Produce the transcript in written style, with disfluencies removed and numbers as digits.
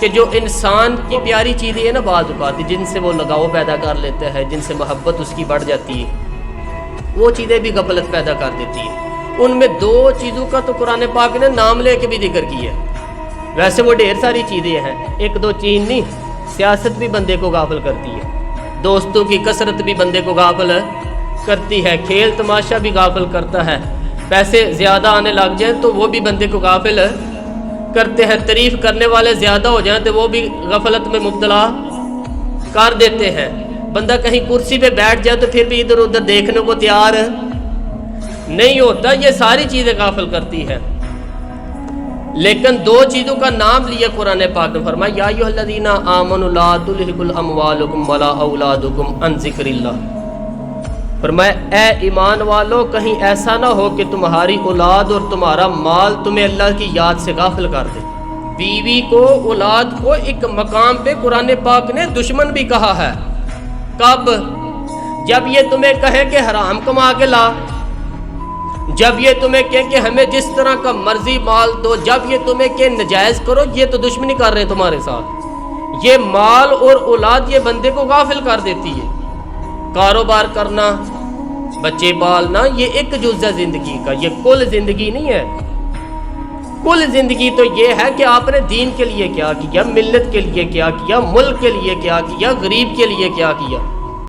کہ جو انسان کی پیاری چیزیں ہیں نا بعض اوقات جن سے وہ لگاؤ پیدا کر لیتا ہے، جن سے محبت اس کی بڑھ جاتی ہے، وہ چیزیں بھی غفلت پیدا کر دیتی ہیں۔ ان میں دو چیزوں کا تو قرآن پاک نے نام لے کے بھی ذکر کیا ہے، ویسے وہ ڈھیر ساری چیزیں ہیں، ایک دو چیز نہیں۔ سیاست بھی بندے کو غافل کرتی ہے، دوستوں کی کثرت بھی بندے کو غافل کرتی ہے، کھیل تماشا بھی غافل کرتا ہے، پیسے زیادہ آنے لگ جائیں تو وہ بھی بندے کو غافل کرتے ہیں، تعریف کرنے والے زیادہ ہو جائیں تو وہ بھی غفلت میں مبتلا کر دیتے ہیں، بندہ کہیں کرسی پہ بیٹھ جائے تو پھر بھی ادھر ادھر دیکھنے کو تیار نہیں ہوتا، یہ ساری چیزیں غافل کرتی ہیں۔ لیکن دو چیزوں کا نام لیا قرآن پاک نے، فرمایا یا ایھا الذین آمنوا لا تلھکم اموالکم ولا اولادکم عن ذکر اللہ، فرمایا اے ایمان والو کہیں ایسا نہ ہو کہ تمہاری اولاد اور تمہارا مال تمہیں اللہ کی یاد سے غافل کر دے۔ بیوی کو، اولاد کو ایک مقام پہ قرآن پاک نے دشمن بھی کہا ہے۔ کب؟ جب یہ تمہیں کہے کہ حرام کما کے لا، جب یہ تمہیں کہے کہ ہمیں جس طرح کا مرضی مال دو، جب یہ تمہیں کہ نجائز کرو، یہ تو دشمنی کر رہے ہیں تمہارے ساتھ۔ یہ مال اور اولاد یہ بندے کو غافل کر دیتی ہے۔ کاروبار کرنا، بچے پالنا، یہ ایک جز ہے زندگی کا، یہ کل زندگی نہیں ہے۔ کل زندگی تو یہ ہے کہ آپ نے دین کے لیے کیا کیا، ملت کے لیے کیا کیا، ملک کے لیے کیا کیا، غریب کے لیے کیا کیا۔